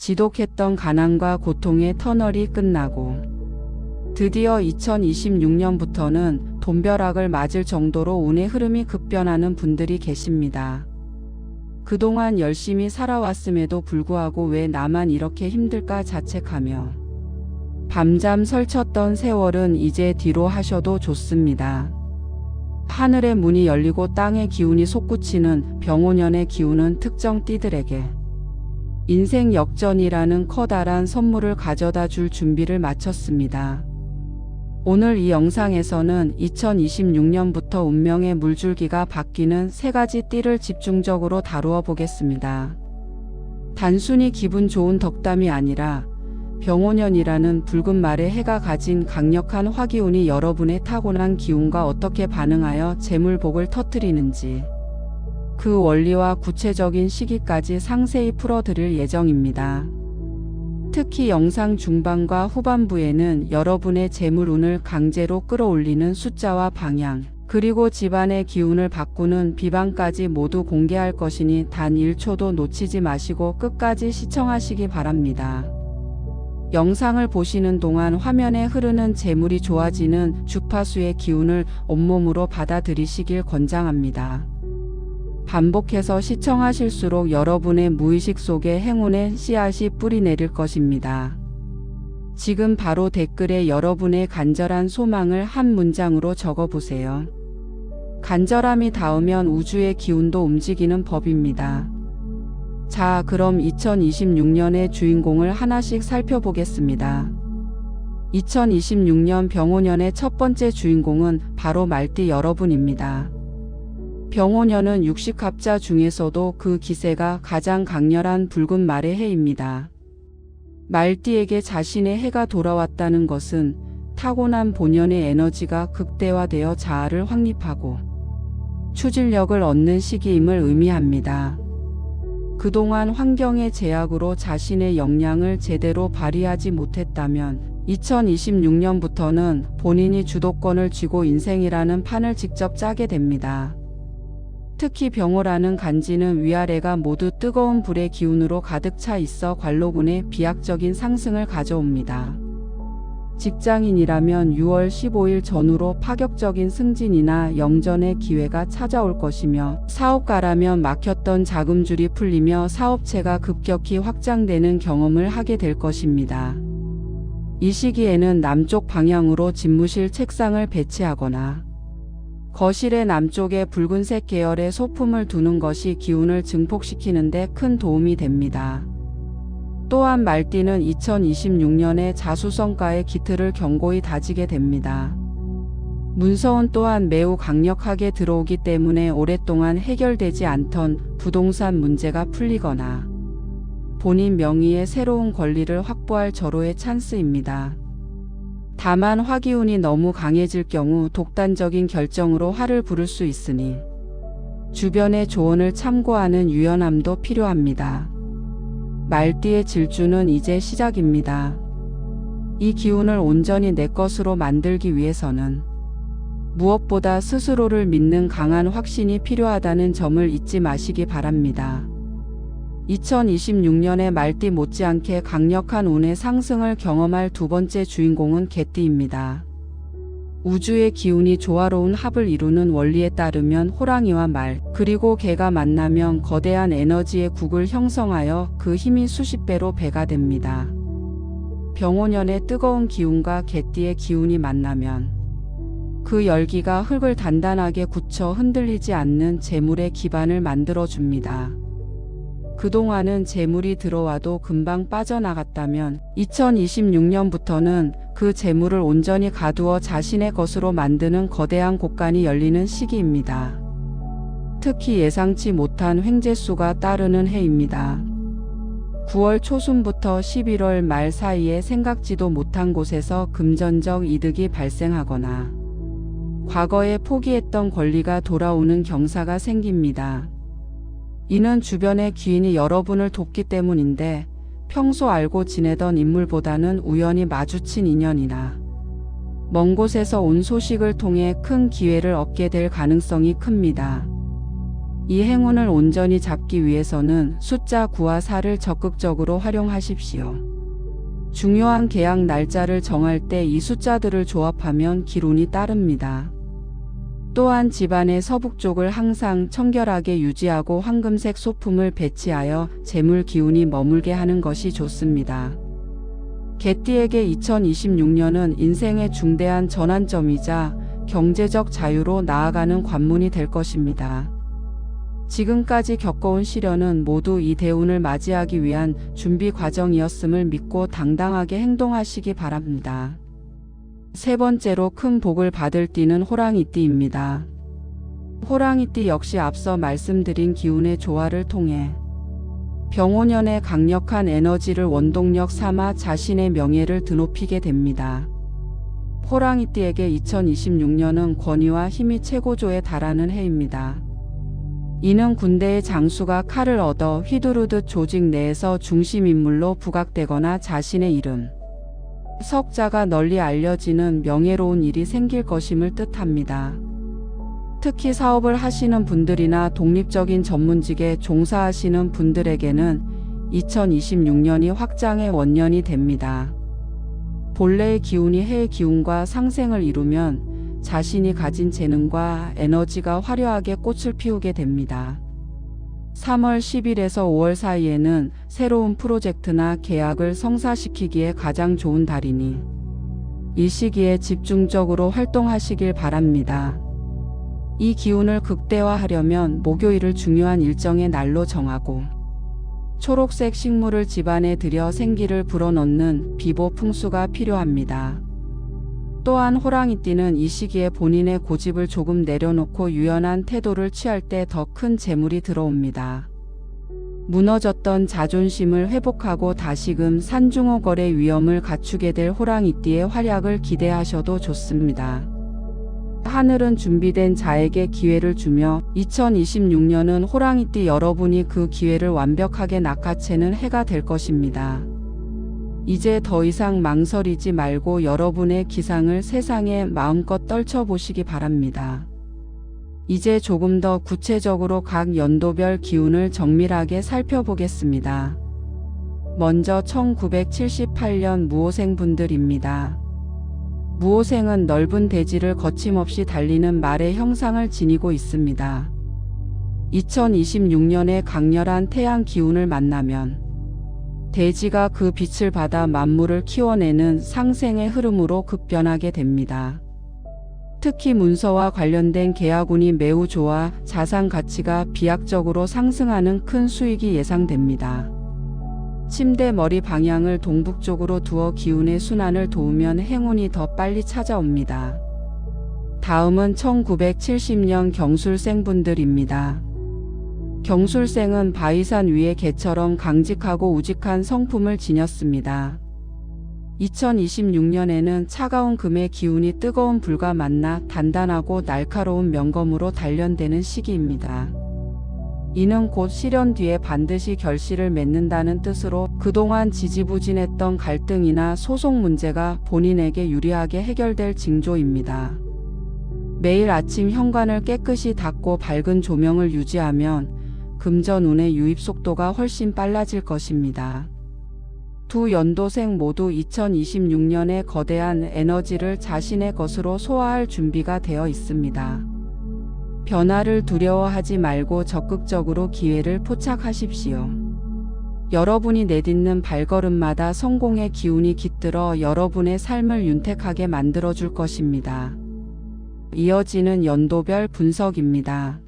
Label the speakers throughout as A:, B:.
A: 지독했던 가난과 고통의 터널이 끝나고 드디어 2026년부터는 돈벼락을 맞을 정도로 운의 흐름이 급변하는 분들이 계십니다. 그동안 열심히 살아왔음에도 불구하고 왜 나만 이렇게 힘들까 자책하며 밤잠 설쳤던 세월은 이제 뒤로 하셔도 좋습니다. 하늘의 문이 열리고 땅의 기운이 솟구치는 병오년의 기운은 특정 띠들에게 인생 역전이라는 커다란 선물을 가져다 줄 준비를 마쳤습니다. 오늘 이 영상에서는 2026년부터 운명의 물줄기가 바뀌는 3가지 띠를 집중적으로 다루어 보겠습니다. 단순히 기분 좋은 덕담이 아니라 병오년이라는 붉은 말의 해가 가진 강력한 화기운이 여러분의 타고난 기운과 어떻게 반응하여 재물복을 터뜨리는지 그 원리와 구체적인 시기까지 상세히 풀어드릴 예정입니다. 특히 영상 중반과 후반부에는 여러분의 재물운을 강제로 끌어올리는 숫자와 방향, 그리고 집안의 기운을 바꾸는 비방까지 모두 공개할 것이니 단 1초도 놓치지 마시고 끝까지 시청하시기 바랍니다. 영상을 보시는 동안 화면에 흐르는 재물이 좋아지는 주파수의 기운을 온몸으로 받아들이시길 권장합니다. 반복해서 시청하실수록 여러분의 무의식 속에 행운의 씨앗이 뿌리 내릴 것입니다. 지금 바로 댓글에 여러분의 간절한 소망을 한 문장으로 적어보세요. 간절함이 닿으면 우주의 기운도 움직이는 법입니다. 자, 그럼 2026년의 주인공을 하나씩 살펴보겠습니다. 2026년 병오년의 첫 번째 주인공은 바로 말띠 여러분입니다. 병오년은 육식합자 중에서도 그 기세가 가장 강렬한 붉은 말의 해입니다. 말띠에게 자신의 해가 돌아왔다는 것은 타고난 본연의 에너지가 극대화되어 자아를 확립하고 추진력을 얻는 시기임을 의미합니다. 그동안 환경의 제약으로 자신의 역량을 제대로 발휘하지 못했다면 2026년부터는 본인이 주도권을 쥐고 인생이라는 판을 직접 짜게 됩니다. 특히 병오라는 간지는 위아래가 모두 뜨거운 불의 기운으로 가득 차 있어 관록운의 비약적인 상승을 가져옵니다. 직장인이라면 6월 15일 전후로 파격적인 승진이나 영전의 기회가 찾아올 것이며, 사업가라면 막혔던 자금줄이 풀리며 사업체가 급격히 확장되는 경험을 하게 될 것입니다. 이 시기에는 남쪽 방향으로 집무실 책상을 배치하거나 거실의 남쪽에 붉은색 계열의 소품을 두는 것이 기운을 증폭시키는 데 큰 도움이 됩니다. 또한 말띠는 2026년에 자수성가의 기틀을 견고히 다지게 됩니다. 문서운 또한 매우 강력하게 들어오기 때문에 오랫동안 해결되지 않던 부동산 문제가 풀리거나 본인 명의의 새로운 권리를 확보할 절호의 찬스입니다. 다만 화기운이 너무 강해질 경우 독단적인 결정으로 화를 부를 수 있으니 주변의 조언을 참고하는 유연함도 필요합니다. 말띠의 질주는 이제 시작입니다. 이 기운을 온전히 내 것으로 만들기 위해서는 무엇보다 스스로를 믿는 강한 확신이 필요하다는 점을 잊지 마시기 바랍니다. 2026년에 말띠 못지않게 강력한 운의 상승을 경험할 두 번째 주인공은 개띠입니다. 우주의 기운이 조화로운 합을 이루는 원리에 따르면 호랑이와 말, 그리고 개가 만나면 거대한 에너지의 국을 형성하여 그 힘이 수십 배로 배가 됩니다. 병오년의 뜨거운 기운과 개띠의 기운이 만나면 그 열기가 흙을 단단하게 굳혀 흔들리지 않는 재물의 기반을 만들어줍니다. 그동안은 재물이 들어와도 금방 빠져나갔다면 2026년부터는 그 재물을 온전히 가두어 자신의 것으로 만드는 거대한 곳간이 열리는 시기입니다. 특히 예상치 못한 횡재수가 따르는 해입니다. 9월 초순부터 11월 말 사이에 생각지도 못한 곳에서 금전적 이득이 발생하거나 과거에 포기했던 권리가 돌아오는 경사가 생깁니다. 이는 주변의 귀인이 여러분을 돕기 때문인데, 평소 알고 지내던 인물보다는 우연히 마주친 인연이나 먼 곳에서 온 소식을 통해 큰 기회를 얻게 될 가능성이 큽니다. 이 행운을 온전히 잡기 위해서는 숫자 9와 4를 적극적으로 활용하십시오. 중요한 계약 날짜를 정할 때 이 숫자들을 조합하면 기운이 따릅니다. 또한 집안의 서북쪽을 항상 청결하게 유지하고 황금색 소품을 배치하여 재물 기운이 머물게 하는 것이 좋습니다. 개띠에게 2026년은 인생의 중대한 전환점이자 경제적 자유로 나아가는 관문이 될 것입니다. 지금까지 겪어온 시련은 모두 이 대운을 맞이하기 위한 준비 과정이었음을 믿고 당당하게 행동하시기 바랍니다. 세 번째로 큰 복을 받을 띠는 호랑이띠입니다. 호랑이띠 역시 앞서 말씀드린 기운의 조화를 통해 병오년의 강력한 에너지를 원동력 삼아 자신의 명예를 드높이게 됩니다. 호랑이띠에게 2026년은 권위와 힘이 최고조에 달하는 해입니다. 이는 군대의 장수가 칼을 얻어 휘두르듯 조직 내에서 중심인물로 부각되거나 자신의 이름, 석자가 널리 알려지는 명예로운 일이 생길 것임을 뜻합니다. 특히 사업을 하시는 분들이나 독립적인 전문직에 종사하시는 분들에게는 2026년이 확장의 원년이 됩니다. 본래의 기운이 해의 기운과 상생을 이루면 자신이 가진 재능과 에너지가 화려하게 꽃을 피우게 됩니다. 3월 10일에서 5월 사이에는 새로운 프로젝트나 계약을 성사시키기에 가장 좋은 달이니 이 시기에 집중적으로 활동하시길 바랍니다. 이 기운을 극대화하려면 목요일을 중요한 일정의 날로 정하고 초록색 식물을 집안에 들여 생기를 불어넣는 비보 풍수가 필요합니다. 또한 호랑이띠는 이 시기에 본인의 고집을 조금 내려놓고 유연한 태도를 취할 때 더 큰 재물이 들어옵니다. 무너졌던 자존심을 회복하고 다시금 산중호걸의 위엄을 갖추게 될 호랑이띠의 활약을 기대하셔도 좋습니다. 하늘은 준비된 자에게 기회를 주며 2026년은 호랑이띠 여러분이 그 기회를 완벽하게 낚아채는 해가 될 것입니다. 이제 더 이상 망설이지 말고 여러분의 기상을 세상에 마음껏 떨쳐보시기 바랍니다. 이제 조금 더 구체적으로 각 연도별 기운을 정밀하게 살펴보겠습니다. 먼저 1978년 무오생 분들입니다. 무오생은 넓은 대지를 거침없이 달리는 말의 형상을 지니고 있습니다. 2026년에 강렬한 태양 기운을 만나면 대지가 그 빛을 받아 만물을 키워내는 상생의 흐름으로 급변하게 됩니다. 특히 문서와 관련된 계약운이 매우 좋아 자산 가치가 비약적으로 상승하는 큰 수익이 예상됩니다. 침대 머리 방향을 동북쪽으로 두어 기운의 순환을 도우면 행운이 더 빨리 찾아옵니다. 다음은 1970년 경술생 분들입니다. 경술생은 바위산 위의 개처럼 강직하고 우직한 성품을 지녔습니다. 2026년에는 차가운 금의 기운이 뜨거운 불과 만나 단단하고 날카로운 명검으로 단련되는 시기입니다. 이는 곧 실현 뒤에 반드시 결실을 맺는다는 뜻으로 그동안 지지부진했던 갈등이나 소송 문제가 본인에게 유리하게 해결될 징조입니다. 매일 아침 현관을 깨끗이 닦고 밝은 조명을 유지하면 금전운의 유입 속도가 훨씬 빨라질 것입니다. 두 연도생 모두 2026년에 거대한 에너지를 자신의 것으로 소화할 준비가 되어 있습니다. 변화를 두려워하지 말고 적극적으로 기회를 포착하십시오. 여러분이 내딛는 발걸음마다 성공의 기운이 깃들어 여러분의 삶을 윤택하게 만들어줄 것입니다. 이어지는 연도별 분석입니다.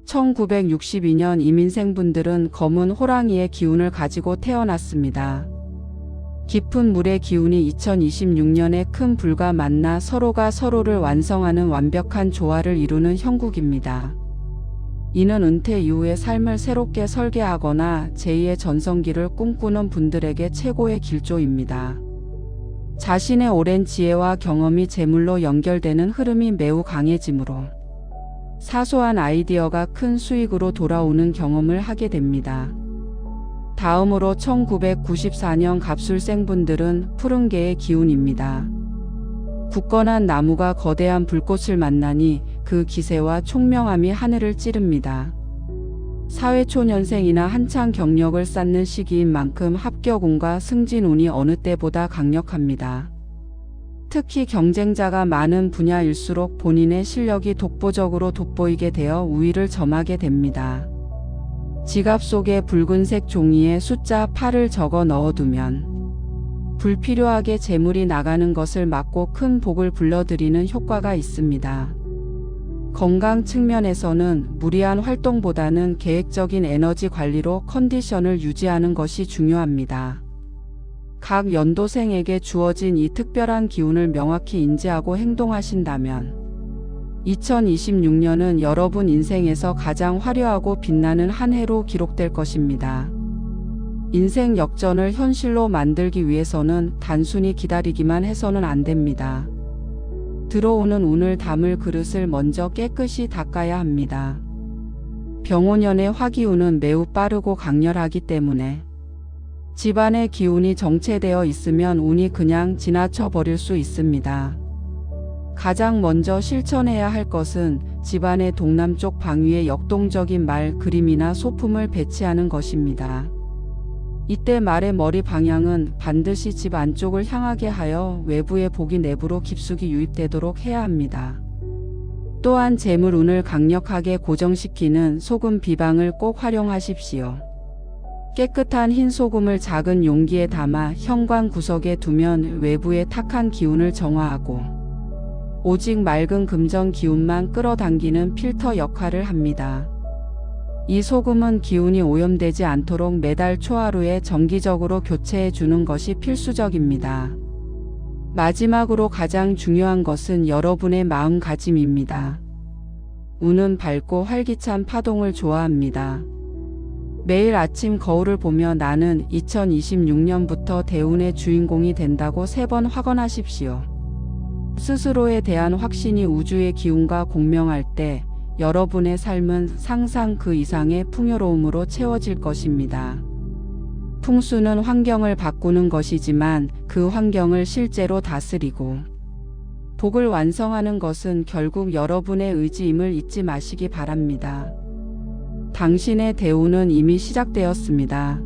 A: 1962년 이민생분들은 검은 호랑이의 기운을 가지고 태어났습니다. 깊은 물의 기운이 2026년에 큰 불과 만나 서로가 서로를 완성하는 완벽한 조화를 이루는 형국입니다. 이는 은퇴 이후의 삶을 새롭게 설계하거나 제2의 전성기를 꿈꾸는 분들에게 최고의 길조입니다. 자신의 오랜 지혜와 경험이 재물로 연결되는 흐름이 매우 강해지므로 사소한 아이디어가 큰 수익으로 돌아오는 경험을 하게 됩니다. 다음으로 1994년 갑술생분들은 푸른개의 기운입니다. 굳건한 나무가 거대한 불꽃을 만나니 그 기세와 총명함이 하늘을 찌릅니다. 사회초년생이나 한창 경력을 쌓는 시기인 만큼 합격운과 승진운이 어느 때보다 강력합니다. 특히 경쟁자가 많은 분야일수록 본인의 실력이 독보적으로 돋보이게 되어 우위를 점하게 됩니다. 지갑 속에 붉은색 종이에 숫자 8을 적어 넣어두면 불필요하게 재물이 나가는 것을 막고 큰 복을 불러들이는 효과가 있습니다. 건강 측면에서는 무리한 활동보다는 계획적인 에너지 관리로 컨디션을 유지하는 것이 중요합니다. 각 연도생에게 주어진 이 특별한 기운을 명확히 인지하고 행동하신다면 2026년은 여러분 인생에서 가장 화려하고 빛나는 한 해로 기록될 것입니다. 인생 역전을 현실로 만들기 위해서는 단순히 기다리기만 해서는 안 됩니다. 들어오는 운을 담을 그릇을 먼저 깨끗이 닦아야 합니다. 병오년의 화기운은 매우 빠르고 강렬하기 때문에 집안의 기운이 정체되어 있으면 운이 그냥 지나쳐 버릴 수 있습니다. 가장 먼저 실천해야 할 것은 집안의 동남쪽 방위에 역동적인 말, 그림이나 소품을 배치하는 것입니다. 이때 말의 머리 방향은 반드시 집 안쪽을 향하게 하여 외부의 복이 내부로 깊숙이 유입되도록 해야 합니다. 또한 재물운을 강력하게 고정시키는 소금 비방을 꼭 활용하십시오. 깨끗한 흰 소금을 작은 용기에 담아 현관 구석에 두면 외부의 탁한 기운을 정화하고 오직 맑은 금전 기운만 끌어당기는 필터 역할을 합니다. 이 소금은 기운이 오염되지 않도록 매달 초하루에 정기적으로 교체해 주는 것이 필수적입니다. 마지막으로 가장 중요한 것은 여러분의 마음가짐입니다. 운은 밝고 활기찬 파동을 좋아합니다. 매일 아침 거울을 보며 나는 2026년부터 대운의 주인공이 된다고 3번 확언하십시오. 스스로에 대한 확신이 우주의 기운과 공명할 때 여러분의 삶은 상상 그 이상의 풍요로움으로 채워질 것입니다. 풍수는 환경을 바꾸는 것이지만 그 환경을 실제로 다스리고 복을 완성하는 것은 결국 여러분의 의지임을 잊지 마시기 바랍니다. 당신의 대운은 이미 시작되었습니다.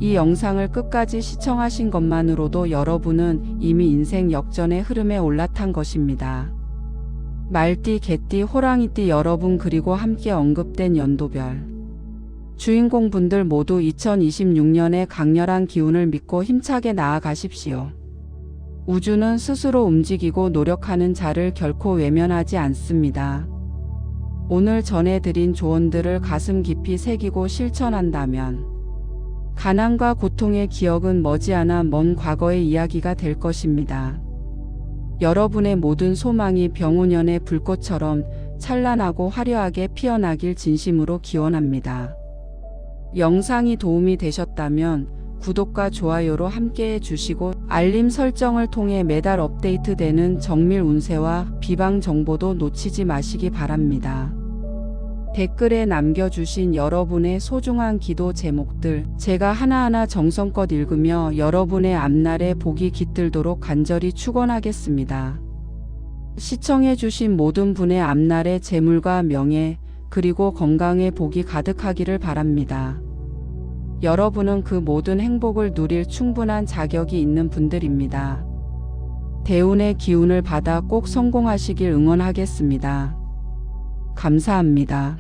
A: 이 영상을 끝까지 시청하신 것만으로도 여러분은 이미 인생 역전의 흐름에 올라탄 것입니다. 말띠, 개띠, 호랑이띠 여러분 그리고 함께 언급된 연도별 주인공분들 모두 2026년의 강렬한 기운을 믿고 힘차게 나아가십시오. 우주는 스스로 움직이고 노력하는 자를 결코 외면하지 않습니다. 오늘 전해드린 조언들을 가슴 깊이 새기고 실천한다면 가난과 고통의 기억은 머지않아 먼 과거의 이야기가 될 것입니다. 여러분의 모든 소망이 병오년의 불꽃처럼 찬란하고 화려하게 피어나길 진심으로 기원합니다. 영상이 도움이 되셨다면 구독과 좋아요로 함께해 주시고 알림 설정을 통해 매달 업데이트되는 정밀 운세와 비방 정보도 놓치지 마시기 바랍니다. 댓글에 남겨주신 여러분의 소중한 기도 제목들 제가 하나하나 정성껏 읽으며 여러분의 앞날에 복이 깃들도록 간절히 축원하겠습니다. 시청해주신 모든 분의 앞날에 재물과 명예 그리고 건강에 복이 가득하기를 바랍니다. 여러분은 그 모든 행복을 누릴 충분한 자격이 있는 분들입니다. 대운의 기운을 받아 꼭 성공하시길 응원하겠습니다. 감사합니다.